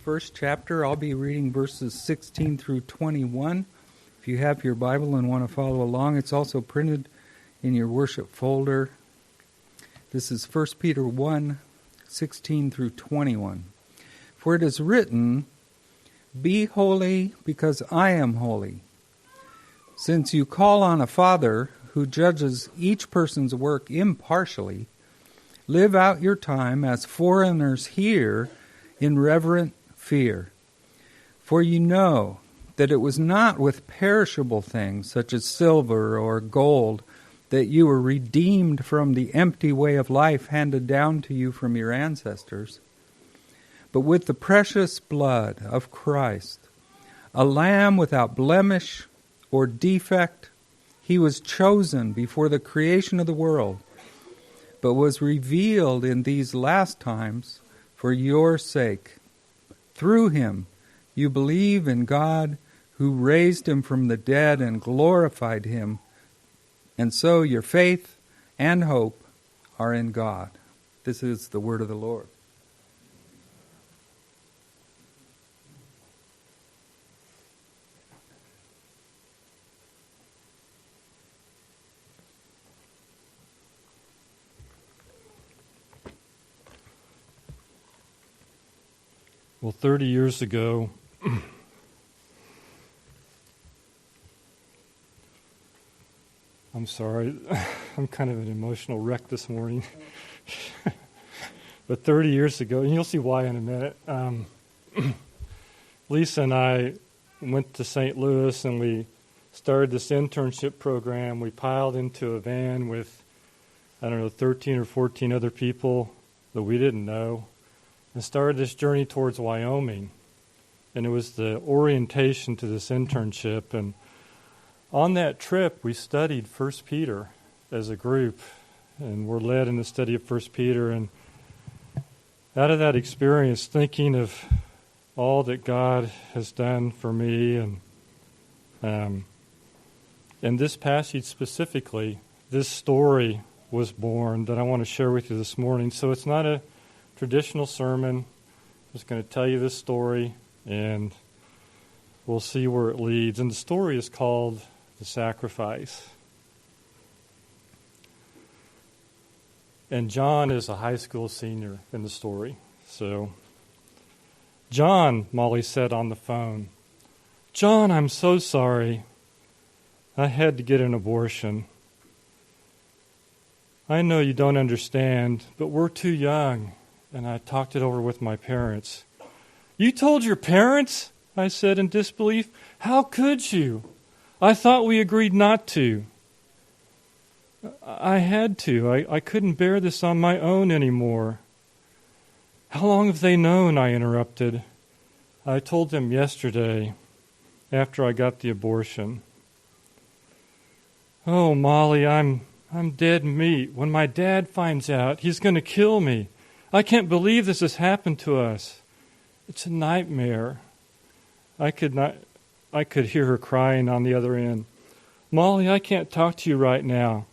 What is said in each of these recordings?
first chapter. I'll be reading verses 16 through 21. If you have your Bible and want to follow along, it's also printed in your worship folder. This is 1 Peter 1, 16 through 21. For it is written, "Be holy, because I am holy." Since you call on a Father who judges each person's work impartially, live out your time as foreigners here in reverent fear. For you know that it was not with perishable things, such as silver or gold, that you were redeemed from the empty way of life handed down to you from your ancestors, but with the precious blood of Christ, a lamb without blemish or defect. He was chosen before the creation of the world, but was revealed in these last times for your sake. Through him you believe in God, who raised him from the dead and glorified him, and so your faith and hope are in God. This is the word of the Lord. Well, 30 years ago, I'm sorry, I'm kind of an emotional wreck this morning. But 30 years ago, and you'll see why in a minute, Lisa and I went to St. Louis and we started this internship program. We piled into a van with, 13 or 14 other people that we didn't know, and started this journey towards Wyoming. And it was the orientation to this internship. And on that trip, we studied 1 Peter as a group, and we're led in the study of 1 Peter. And out of that experience, thinking of all that God has done for me, and this passage specifically, this story was born that I want to share with you this morning. So it's not a traditional sermon. I'm just going to tell you this story, and we'll see where it leads. And the story is called The Sacrifice. And John is a high school senior in the story. So, "John," Molly said on the phone. "John, I'm so sorry. I had to get an abortion. I know you don't understand, but we're too young. And I talked it over with my parents." "You told your parents?" I said in disbelief. "How could you? I thought we agreed not to." "I had to. I couldn't bear this on my own anymore." "How long have they known?" I interrupted. "I told them yesterday, after I got the abortion." "Oh, Molly, I'm dead meat. When my dad finds out, he's going to kill me. I can't believe this has happened to us. It's a nightmare." I could hear her crying on the other end. "Molly, I can't talk to you right now.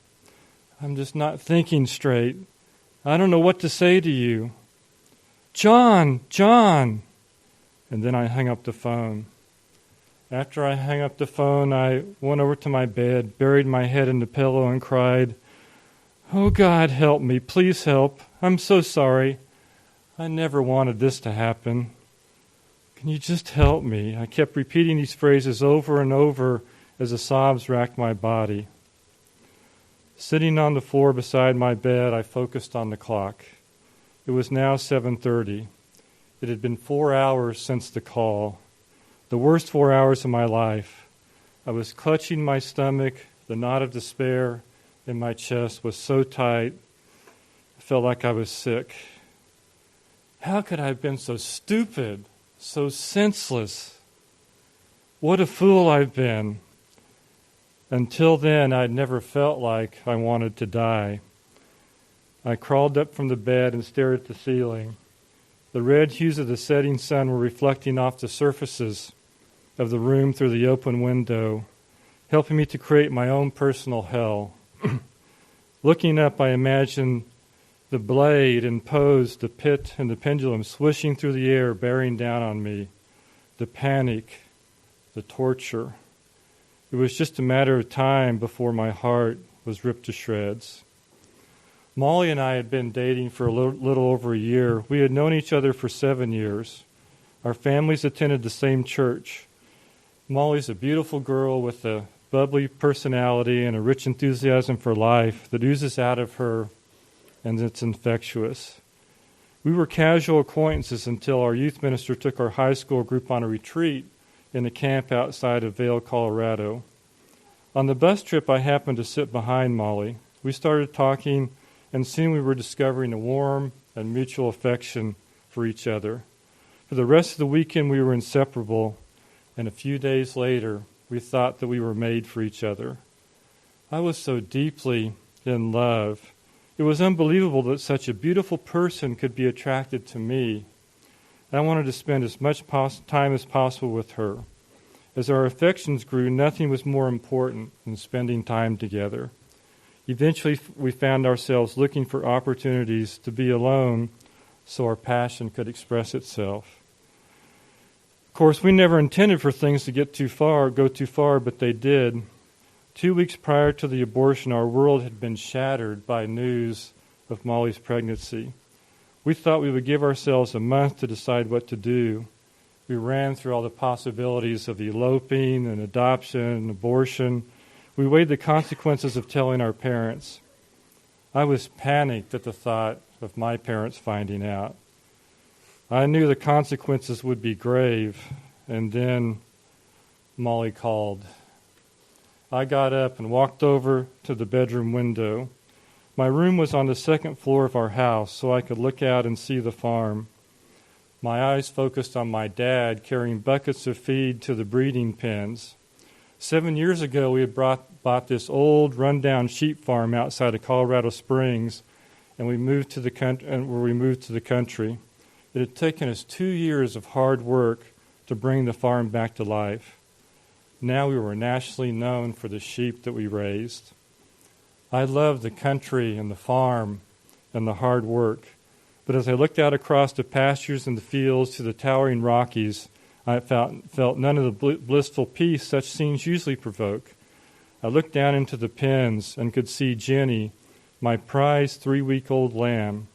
I'm just not thinking straight. I don't know what to say to you." "John, John." And then I hung up the phone. After I hung up the phone, I went over to my bed, buried my head in the pillow, and cried, "Oh, God, help me. Please help. I'm so sorry. I never wanted this to happen. Can you just help me?" I kept repeating these phrases over and over as the sobs racked my body. Sitting on the floor beside my bed, I focused on the clock. It was now 7:30. It had been 4 hours since the call, the worst 4 hours of my life. I was clutching my stomach. The knot of despair in my chest was so tight, I felt like I was sick. How could I have been so stupid, so senseless? What a fool I've been. Until then, I'd never felt like I wanted to die. I crawled up from the bed and stared at the ceiling. The red hues of the setting sun were reflecting off the surfaces of the room through the open window, helping me to create my own personal hell. Looking up, I imagined The blade imposed the pit and the pendulum swishing through the air, bearing down on me. The panic, the torture. It was just a matter of time before my heart was ripped to shreds. Molly and I had been dating for a little over a year. We had known each other for 7 years. Our families attended the same church. Molly's a beautiful girl with a bubbly personality and a rich enthusiasm for life that oozes out of her, and it's infectious. We were casual acquaintances until our youth minister took our high school group on a retreat in a camp outside of Vail, Colorado. On the bus trip, I happened to sit behind Molly. We started talking, and soon we were discovering a warm and mutual affection for each other. For the rest of the weekend, we were inseparable, and a few days later, we thought that we were made for each other. I was so deeply in love. It was unbelievable that such a beautiful person could be attracted to me. I wanted to spend as much time as possible with her. As our affections grew, nothing was more important than spending time together. Eventually, we found ourselves looking for opportunities to be alone so our passion could express itself. Of course, we never intended for things to go too far, but they did. 2 weeks prior to the abortion, our world had been shattered by news of Molly's pregnancy. We thought we would give ourselves a month to decide what to do. We ran through all the possibilities of eloping and adoption and abortion. We weighed the consequences of telling our parents. I was panicked at the thought of my parents finding out. I knew the consequences would be grave, and then Molly called. I got up and walked over to the bedroom window. My room was on the second floor of our house, so I could look out and see the farm. My eyes focused on my dad carrying buckets of feed to the breeding pens. 7 years ago, we had bought this old, run-down sheep farm outside of Colorado Springs, and we moved to the country. It had taken us 2 years of hard work to bring the farm back to life. Now we were nationally known for the sheep that we raised. I loved the country and the farm and the hard work. But as I looked out across the pastures and the fields to the towering Rockies, I felt none of the blissful peace such scenes usually provoke. I looked down into the pens and could see Jenny, my prized 3-week-old lamb.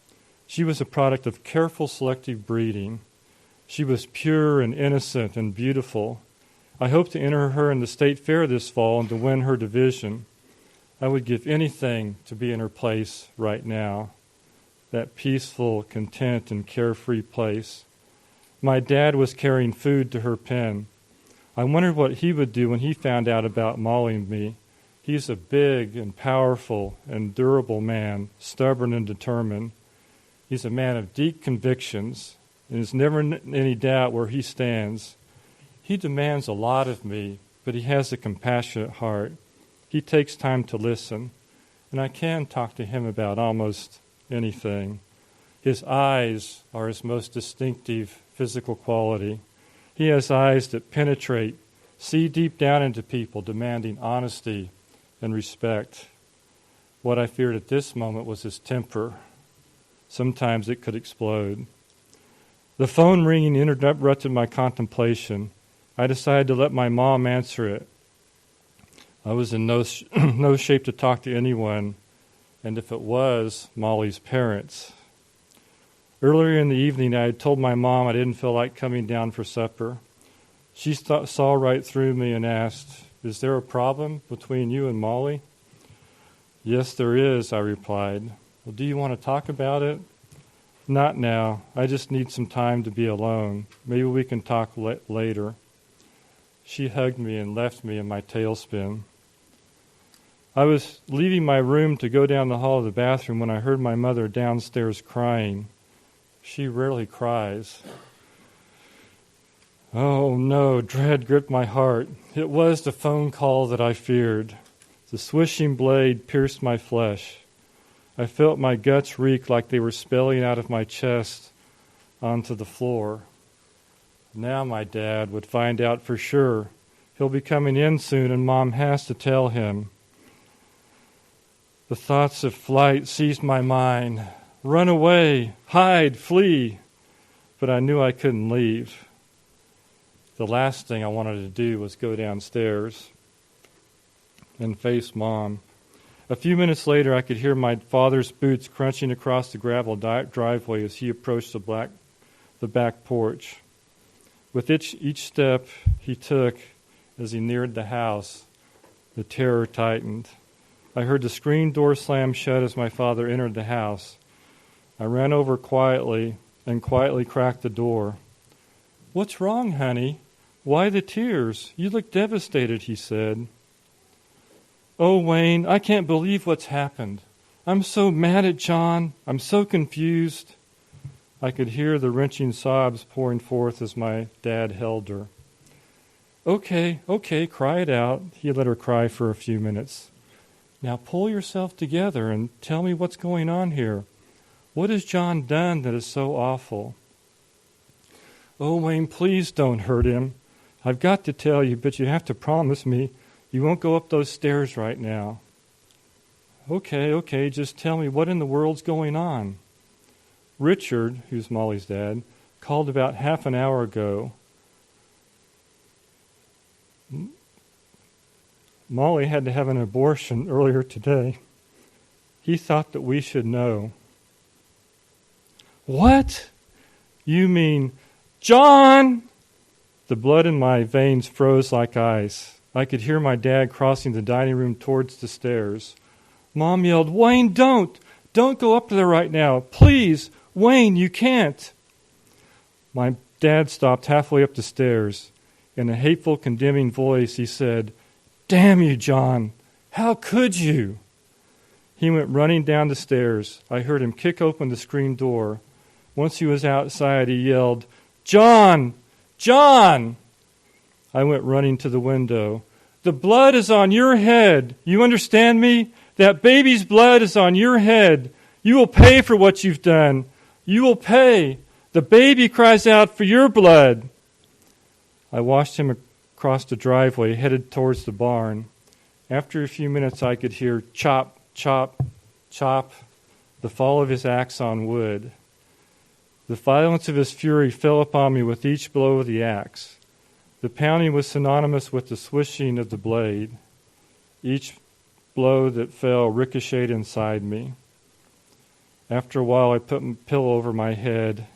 She was a product of careful selective breeding. She was pure and innocent and beautiful. I hoped to enter her in the state fair this fall and to win her division. I would give anything to be in her place right now, that peaceful, content, and carefree place. My dad was carrying food to her pen. I wondered what he would do when he found out about Molly and me. He's a big and powerful and durable man, stubborn and determined. He's a man of deep convictions, and there's never any doubt where he stands. He demands a lot of me, but he has a compassionate heart. He takes time to listen, and I can talk to him about almost anything. His eyes are his most distinctive physical quality. He has eyes that penetrate, see deep down into people, demanding honesty and respect. What I feared at this moment was his temper. Sometimes it could explode. The phone ringing interrupted my contemplation. I decided to let my mom answer it. I was in no shape to talk to anyone, and if it was, Molly's parents. Earlier in the evening, I had told my mom I didn't feel like coming down for supper. She saw right through me and asked, "Is there a problem between you and Molly?" "Yes, there is," I replied. "Well, do you want to talk about it?" "Not now. I just need some time to be alone. Maybe we can talk later." She hugged me and left me in my tailspin. I was leaving my room to go down the hall of the bathroom when I heard my mother downstairs crying. She rarely cries. Oh no, dread gripped my heart. It was the phone call that I feared. The swishing blade pierced my flesh. I felt my guts reek like they were spilling out of my chest onto the floor. Now my dad would find out for sure. He'll be coming in soon, and Mom has to tell him. The thoughts of flight seized my mind. run away, hide, flee. But I knew I couldn't leave. The last thing I wanted to do was go downstairs and face Mom. A few minutes later, I could hear my father's boots crunching across the gravel driveway as he approached the back porch. With each step he took as he neared the house, the terror tightened. I heard the screen door slam shut as my father entered the house. I ran over quietly and quietly cracked the door. "What's wrong, honey? Why the tears? You look devastated," he said. "Oh, Wayne, I can't believe what's happened. I'm so mad at John. I'm so confused." I could hear the wrenching sobs pouring forth as my dad held her. Okay, cry it out." He let her cry for a few minutes. "Now pull yourself together and tell me what's going on here. What has John done that is so awful?" "Oh, Wayne, please don't hurt him. I've got to tell you, but you have to promise me you won't go up those stairs right now." Okay, just tell me what in the world's going on." "Richard," who's Molly's dad, "called about half an hour ago. Molly had to have an abortion earlier today. He thought that we should know." "What? You mean John?" The blood in my veins froze like ice. I could hear my dad crossing the dining room towards the stairs. Mom yelled, "Wayne, don't! Don't go up there right now! Please! Wayne, you can't!" My dad stopped halfway up the stairs. In a hateful, condemning voice, he said, "Damn you, John! How could you?" He went running down the stairs. I heard him kick open the screen door. Once he was outside, he yelled, "John! John!" I went running to the window. "The blood is on your head. You understand me? That baby's blood is on your head. You will pay for what you've done. You will pay. The baby cries out for your blood." I watched him across the driveway, headed towards the barn. After a few minutes, I could hear chop, chop, chop, the fall of his axe on wood. The violence of his fury fell upon me with each blow of the axe. The pounding was synonymous with the swishing of the blade. Each blow that fell ricocheted inside me. After a while, I put a pillow over my head,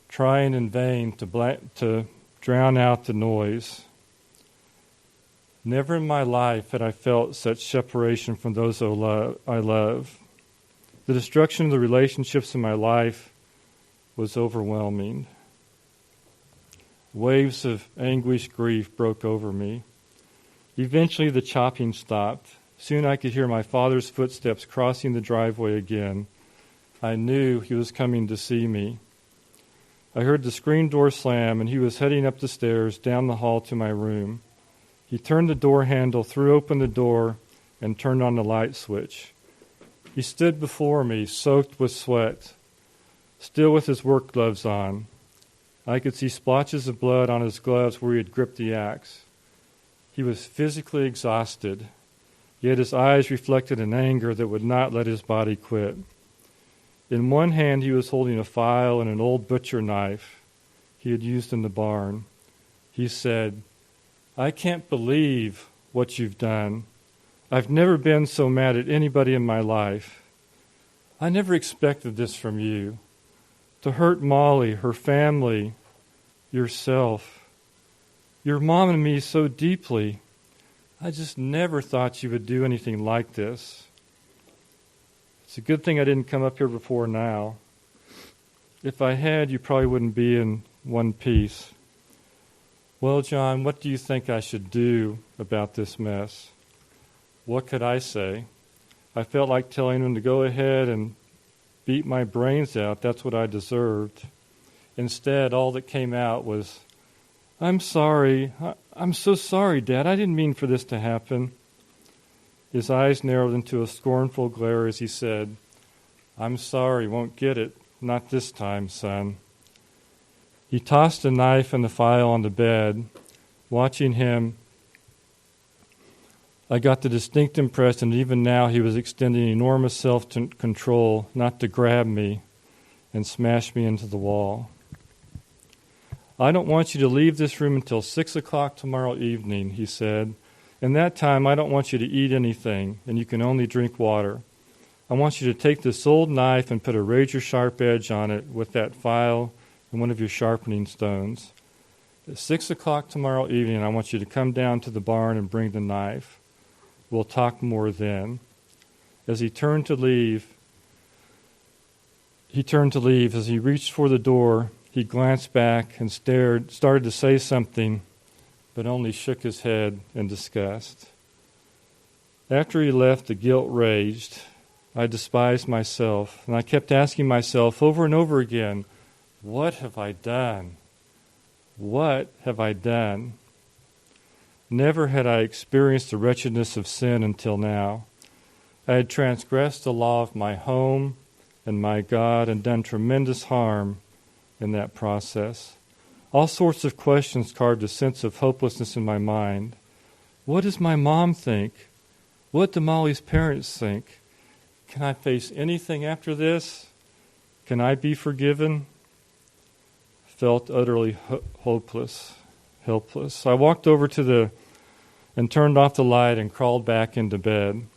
trying in vain to drown out the noise. Never in my life had I felt such separation from those I love. The destruction of the relationships in my life was overwhelming. Waves of anguish, grief broke over me. Eventually the chopping stopped. Soon I could hear my father's footsteps crossing the driveway again. I knew he was coming to see me. I heard the screen door slam, and he was heading up the stairs down the hall to my room. He turned the door handle, threw open the door, and turned on the light switch. He stood before me, soaked with sweat, still with his work gloves on. I could see splotches of blood on his gloves where he had gripped the axe. He was physically exhausted, yet his eyes reflected an anger that would not let his body quit. In one hand he was holding a file and an old butcher knife he had used in the barn. He said, "I can't believe what you've done. I've never been so mad at anybody in my life. I never expected this from you. To hurt Molly, her family, yourself, your mom and me so deeply. I just never thought you would do anything like this. It's a good thing I didn't come up here before now. If I had, you probably wouldn't be in one piece. Well, John, what do you think I should do about this mess?" What could I say? I felt like telling him to go ahead and beat my brains out. That's what I deserved. Instead, all that came out was, "I'm sorry. I'm so sorry, Dad. I didn't mean for this to happen." His eyes narrowed into a scornful glare as he said, "I'm sorry, won't get it. Not this time, son." He tossed the knife and the file on the bed. Watching him I got the distinct impression that even now he was extending enormous self-control not to grab me and smash me into the wall. "I don't want you to leave this room until 6 o'clock tomorrow evening," he said. "In that time, I don't want you to eat anything, and you can only drink water. I want you to take this old knife and put a razor-sharp edge on it with that file and one of your sharpening stones. At 6 o'clock tomorrow evening, I want you to come down to the barn and bring the knife. We'll talk more then." As he turned to leave. As he reached for the door, he glanced back and started to say something, but only shook his head in disgust. After he left, the guilt raged. I despised myself, and I kept asking myself over and over again, what have I done? What have I done? Never had I experienced the wretchedness of sin until now. I had transgressed the law of my home and my God and done tremendous harm in that process. All sorts of questions carved a sense of hopelessness in my mind. What does my mom think? What do Molly's parents think? Can I face anything after this? Can I be forgiven? Felt utterly helpless. I walked over and turned off the light and crawled back into bed.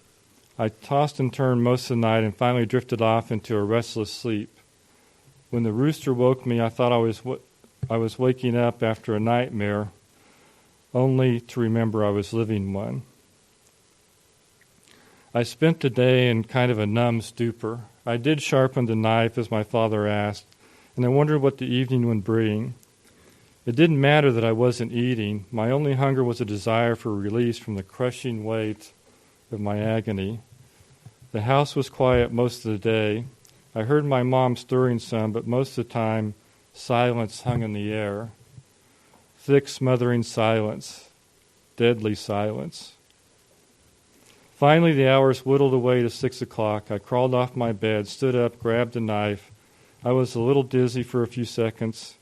I tossed and turned most of the night and finally drifted off into a restless sleep. When the rooster woke me, I thought I was waking up after a nightmare, only to remember I was living one. I spent the day in kind of a numb stupor. I did sharpen the knife as my father asked, and I wondered what the evening would bring. It didn't matter that I wasn't eating. My only hunger was a desire for release from the crushing weight of my agony. The house was quiet most of the day. I heard my mom stirring some, but most of the time, silence hung in the air. Thick, smothering silence. Deadly silence. Finally, the hours whittled away to 6 o'clock. I crawled off my bed, stood up, grabbed a knife. I was a little dizzy for a few seconds,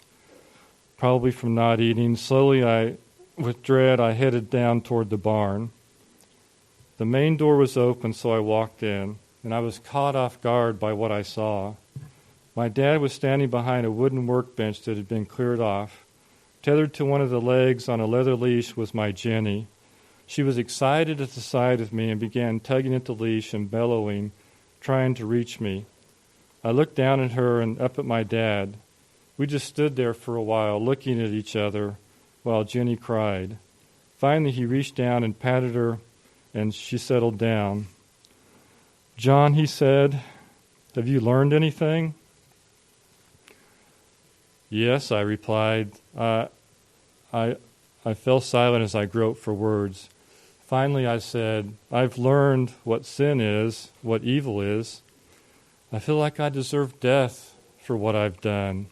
probably from not eating. Slowly, with dread, I headed down toward the barn. The main door was open, so I walked in, and I was caught off guard by what I saw. My dad was standing behind a wooden workbench that had been cleared off. Tethered to one of the legs on a leather leash was my Jenny. She was excited at the sight of me and began tugging at the leash and bellowing, trying to reach me. I looked down at her and up at my dad. We just stood there for a while, looking at each other, while Jenny cried. Finally, he reached down and patted her, and she settled down. "John," he said, "have you learned anything?" "Yes," I replied. I fell silent as I groped for words. Finally, I said, "I've learned what sin is, what evil is. I feel like I deserve death for what I've done.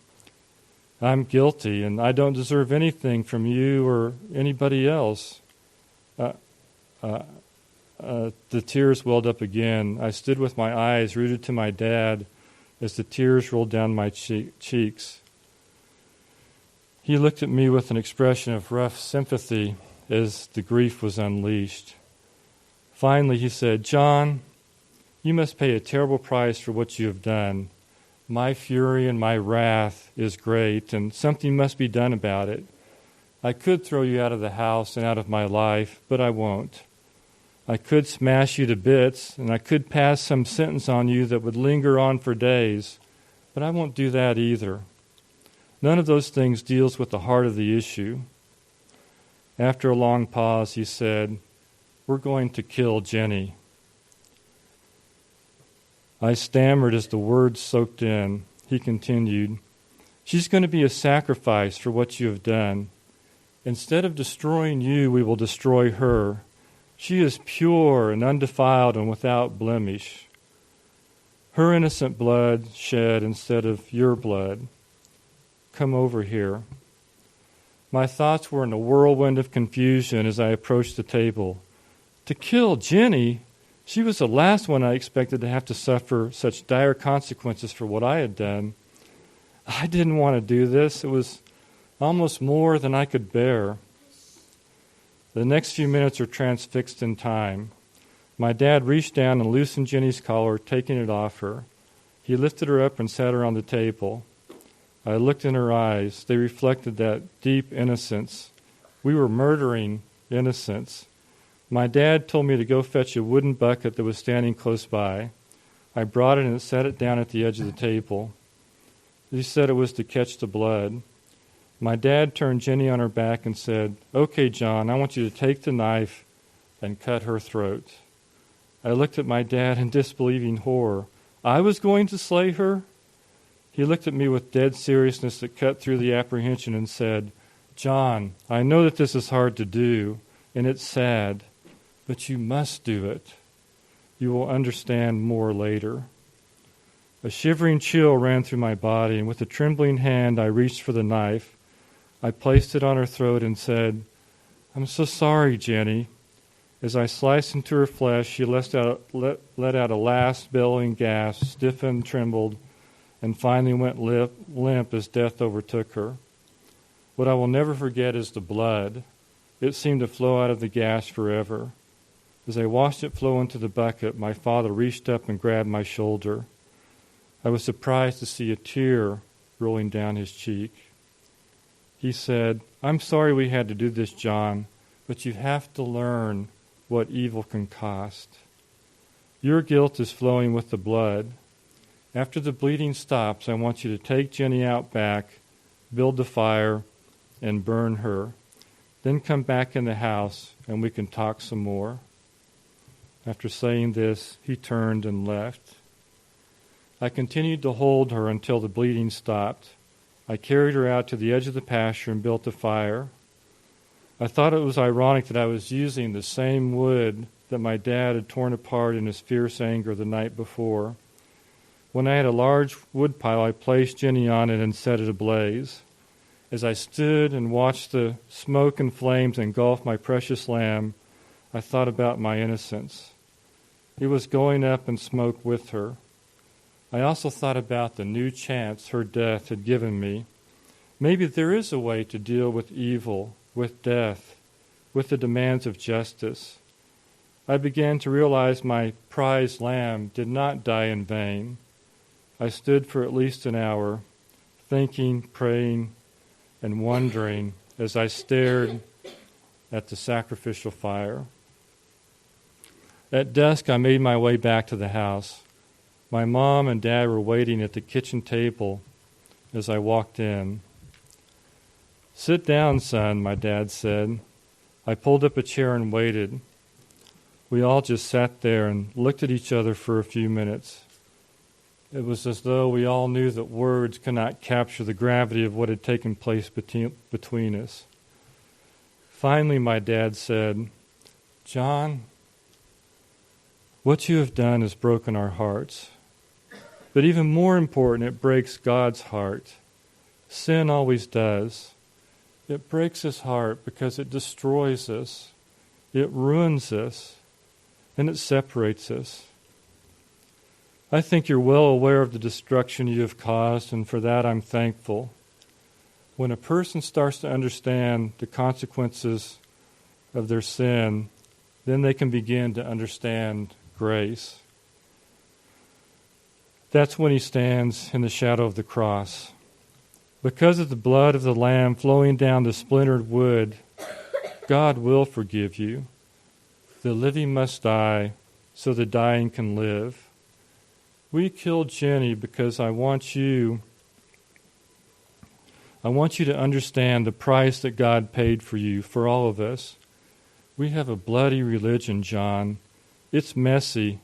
I'm guilty, and I don't deserve anything from you or anybody else." The tears welled up again. I stood with my eyes rooted to my dad as the tears rolled down my cheeks. He looked at me with an expression of rough sympathy as the grief was unleashed. Finally, he said, "John, you must pay a terrible price for what you have done. My fury and my wrath is great, and something must be done about it. I could throw you out of the house and out of my life, but I won't. I could smash you to bits, and I could pass some sentence on you that would linger on for days, but I won't do that either. None of those things deals with the heart of the issue." After a long pause, he said, "We're going to kill Jenny." I stammered as the words soaked in. He continued, "She's going to be a sacrifice for what you have done. Instead of destroying you, we will destroy her. She is pure and undefiled and without blemish. Her innocent blood shed instead of your blood. Come over here." My thoughts were in a whirlwind of confusion as I approached the table. To kill Jenny? She was the last one I expected to have to suffer such dire consequences for what I had done. I didn't want to do this. It was almost more than I could bear. The next few minutes are transfixed in time. My dad reached down and loosened Jenny's collar, taking it off her. He lifted her up and sat her on the table. I looked in her eyes. They reflected that deep innocence. We were murdering innocence. My dad told me to go fetch a wooden bucket that was standing close by. I brought it and set it down at the edge of the table. He said it was to catch the blood. My dad turned Jenny on her back and said, "Okay, John, I want you to take the knife and cut her throat." I looked at my dad in disbelieving horror. I was going to slay her? He looked at me with dead seriousness that cut through the apprehension and said, "John, I know that this is hard to do, and it's sad, but you must do it. You will understand more later." A shivering chill ran through my body, and with a trembling hand I reached for the knife. I placed it on her throat and said, "I'm so sorry, Jenny." As I sliced into her flesh, she let out a last bellowing gasp, stiffened, trembled, and finally went limp as death overtook her. What I will never forget is the blood. It seemed to flow out of the gash forever. As I watched it flow into the bucket, my father reached up and grabbed my shoulder. I was surprised to see a tear rolling down his cheek. He said, "I'm sorry we had to do this, John, but you have to learn what evil can cost. Your guilt is flowing with the blood. After the bleeding stops, I want you to take Jenny out back, build the fire, and burn her. Then come back in the house and we can talk some more." After saying this, he turned and left. I continued to hold her until the bleeding stopped. I carried her out to the edge of the pasture and built a fire. I thought it was ironic that I was using the same wood that my dad had torn apart in his fierce anger the night before. When I had a large wood pile, I placed Jenny on it and set it ablaze. As I stood and watched the smoke and flames engulf my precious lamb, I thought about my innocence. It was going up in smoke with her. I also thought about the new chance her death had given me. Maybe there is a way to deal with evil, with death, with the demands of justice. I began to realize my prized lamb did not die in vain. I stood for at least an hour, thinking, praying, and wondering as I stared at the sacrificial fire. At dusk, I made my way back to the house. My mom and dad were waiting at the kitchen table as I walked in. "Sit down, son," my dad said. I pulled up a chair and waited. We all just sat there and looked at each other for a few minutes. It was as though we all knew that words could not capture the gravity of what had taken place between us. Finally, my dad said, "John, what you have done has broken our hearts. But even more important, it breaks God's heart. Sin always does. It breaks his heart because it destroys us, it ruins us, and it separates us. I think you're well aware of the destruction you have caused, and for that I'm thankful. When a person starts to understand the consequences of their sin, then they can begin to understand grace. That's when he stands in the shadow of the cross. Because of the blood of the Lamb flowing down the splintered wood, God will forgive you. The living must die so the dying can live. We killed Jenny because I want you to understand the price that God paid for you, for all of us. We have a bloody religion, John. It's messy,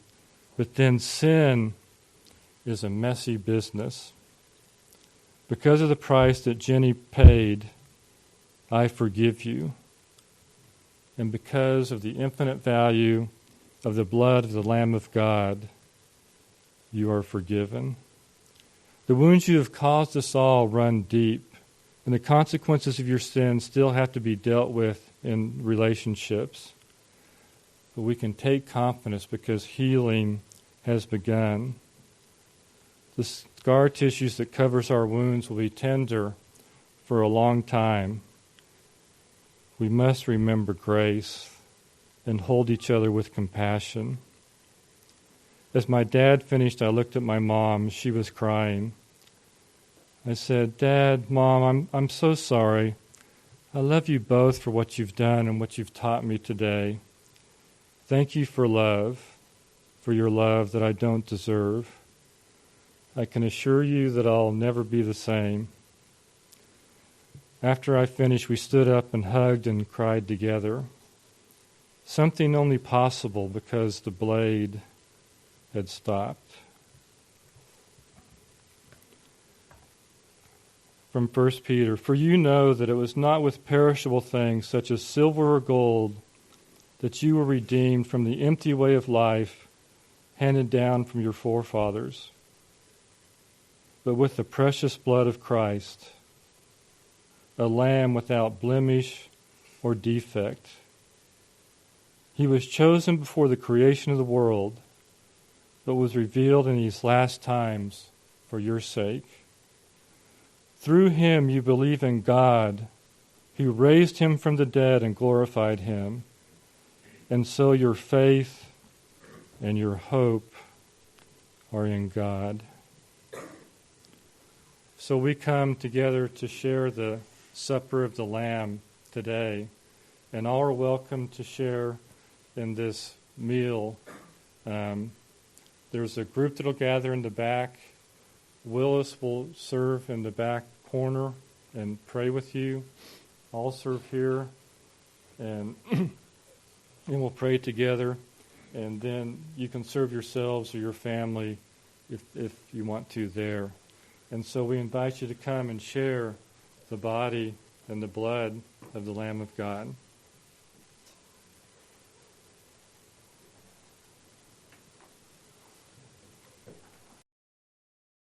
but then sin is a messy business. Because of the price that Jenny paid, I forgive you. And because of the infinite value of the blood of the Lamb of God, you are forgiven. The wounds you have caused us all run deep, and the consequences of your sin still have to be dealt with in relationships. But we can take confidence because healing has begun. The scar tissues that covers our wounds will be tender for a long time. we must remember grace and hold each other with compassion. As my dad finished, I looked at my mom. She was crying. I said, "Dad, Mom, I'm so sorry. I love you both for what you've done and what you've taught me today. Thank you for your love that I don't deserve. I can assure you that I'll never be the same." After I finished, we stood up and hugged and cried together. Something only possible because the blade had stopped. From 1 Peter, "For you know that it was not with perishable things such as silver or gold that you were redeemed from the empty way of life handed down from your forefathers, but with the precious blood of Christ, a lamb without blemish or defect. He was chosen before the creation of the world, but was revealed in these last times for your sake. Through him you believe in God, who raised him from the dead and glorified him, and so your faith and your hope are in God." So we come together to share the supper of the Lamb today, and all are welcome to share in this meal. There's a group that will gather in the back. Willis will serve in the back corner and pray with you. I'll serve here, and we'll pray together. And then you can serve yourselves or your family if you want to there. And so we invite you to come and share the body and the blood of the Lamb of God.